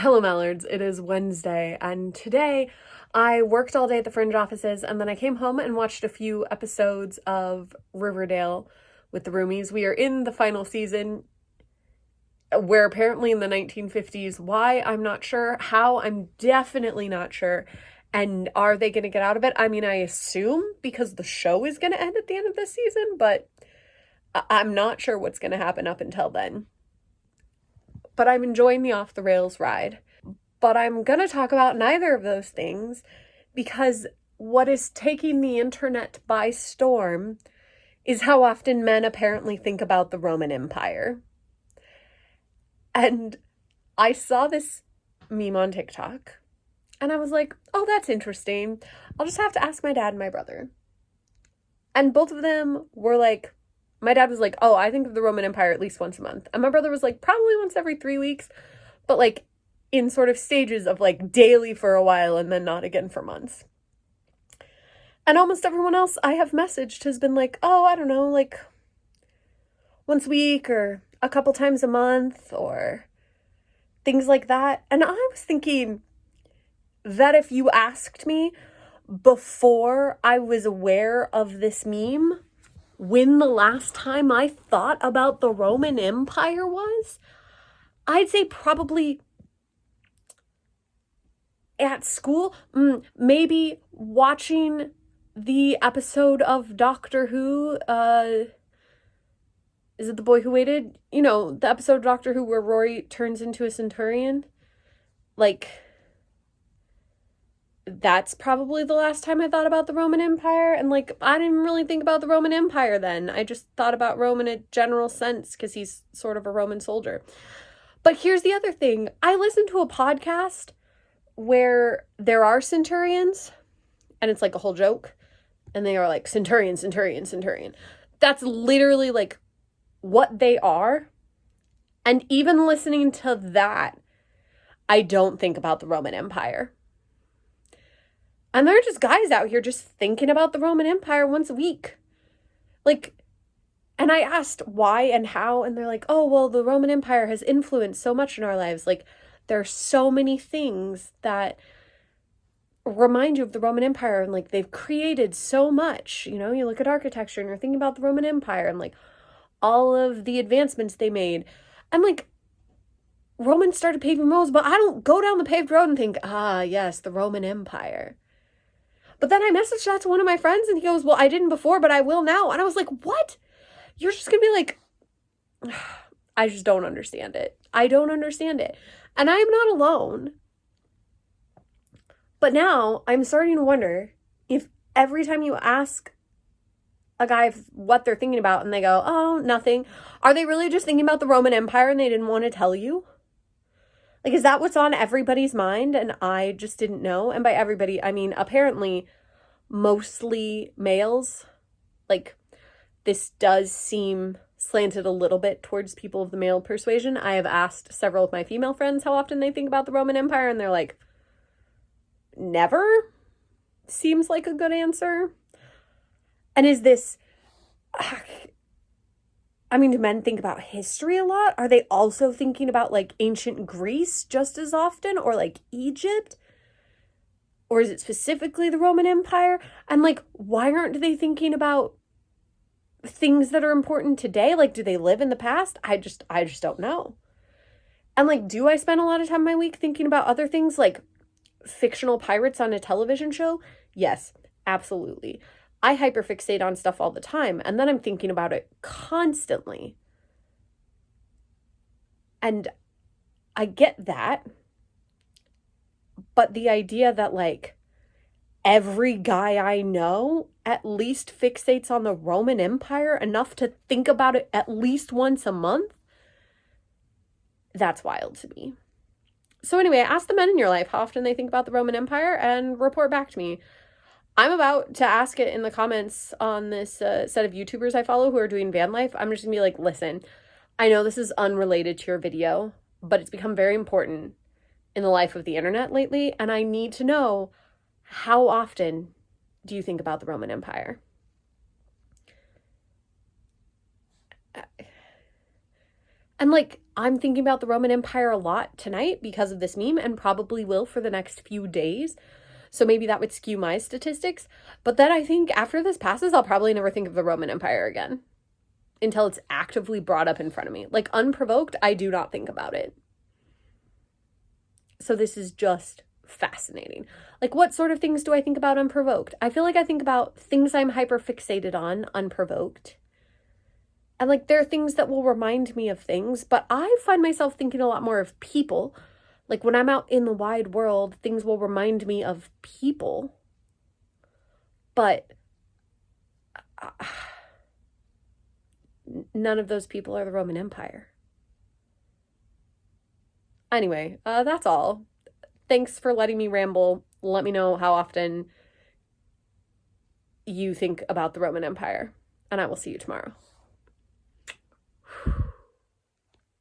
Hello, Mallards. It is Wednesday, and today I worked all day at the Fringe offices, and then I came home and watched a few episodes of Riverdale with the roomies. We are in the final season. We're apparently in the 1950s. Why? I'm not sure. How? I'm definitely not sure. And are they going to get out of it? I mean, I assume because the show is going to end at the end of this season, but I'm not sure what's going to happen up until then. But I'm enjoying the off the rails ride. But I'm going to talk about neither of those things because what is taking the internet by storm is how often men apparently think about the Roman Empire. And I saw this meme on TikTok and I was like, oh, that's interesting. I'll just have to ask my dad and my brother. And both of them were like, my dad was like, oh, I think of the Roman Empire at least once a month. And my brother was like, probably once every 3 weeks, but like in sort of stages of like daily for a while and then not again for months. And almost everyone else I have messaged has been like, oh, I don't know, like once a week or a couple times a month or things like that. And I was thinking that if you asked me before I was aware of this meme, when the last time I thought about the Roman Empire was, I'd say probably at school, maybe watching the episode of Doctor Who, is it The Boy Who Waited? You know, the episode of Doctor Who where Rory turns into a centurion. Like, that's probably the last time I thought about the Roman Empire. And like, I didn't really think about the Roman Empire then. I just thought about Rome in a general sense because he's sort of a Roman soldier. But here's the other thing. I listened to a podcast where there are centurions and it's like a whole joke. And they are like, centurion, centurion, centurion. That's literally like what they are. And even listening to that, I don't think about the Roman Empire. And there are just guys out here just thinking about the Roman Empire once a week. Like, and I asked why and how, and they're like, oh, well, the Roman Empire has influenced so much in our lives. Like, there are so many things that remind you of the Roman Empire, and like, they've created so much. You know, you look at architecture and you're thinking about the Roman Empire and like all of the advancements they made. And like, Romans started paving roads, but I don't go down the paved road and think, ah, yes, the Roman Empire. But then I messaged that to one of my friends and he goes, well, I didn't before, but I will now. And I was like, what? You're just going to be like, I just don't understand it. I don't understand it. And I'm not alone. But now I'm starting to wonder if every time you ask a guy what they're thinking about and they go, oh, nothing, are they really just thinking about the Roman Empire and they didn't want to tell you? Like, is that what's on everybody's mind? And I just didn't know. And by everybody, I mean, apparently, mostly males. Like, this does seem slanted a little bit towards people of the male persuasion. I have asked several of my female friends how often they think about the Roman Empire, and they're like, never? Seems like a good answer. And is this... I mean, do men think about history a lot? Are they also thinking about, like, ancient Greece just as often? Or, like, Egypt? Or is it specifically the Roman Empire? And, like, why aren't they thinking about things that are important today? Like, do they live in the past? I just don't know. And, like, do I spend a lot of time in my week thinking about other things, like fictional pirates on a television show? Yes, absolutely. I hyperfixate on stuff all the time, and then I'm thinking about it constantly. And I get that, but the idea that, like, every guy I know at least fixates on the Roman Empire enough to think about it at least once a month, that's wild to me. So anyway, ask the men in your life how often they think about the Roman Empire and report back to me. I'm about to ask it in the comments on this set of YouTubers I follow who are doing van life. I'm just gonna be like, listen, I know this is unrelated to your video, but it's become very important in the life of the internet lately, and I need to know, how often do you think about the Roman Empire? And like, I'm thinking about the Roman Empire a lot tonight because of this meme, and probably will for the next few days. So maybe that would skew my statistics. But then I think after this passes, I'll probably never think of the Roman Empire again until it's actively brought up in front of me. Like, unprovoked, I do not think about it. So this is just fascinating. Like, what sort of things do I think about unprovoked? I feel like I think about things I'm hyper fixated on unprovoked. And like, there are things that will remind me of things, but I find myself thinking a lot more of people. Like, when I'm out in the wide world, things will remind me of people. But none of those people are the Roman Empire. Anyway, that's all. Thanks for letting me ramble. Let me know how often you think about the Roman Empire, and I will see you tomorrow.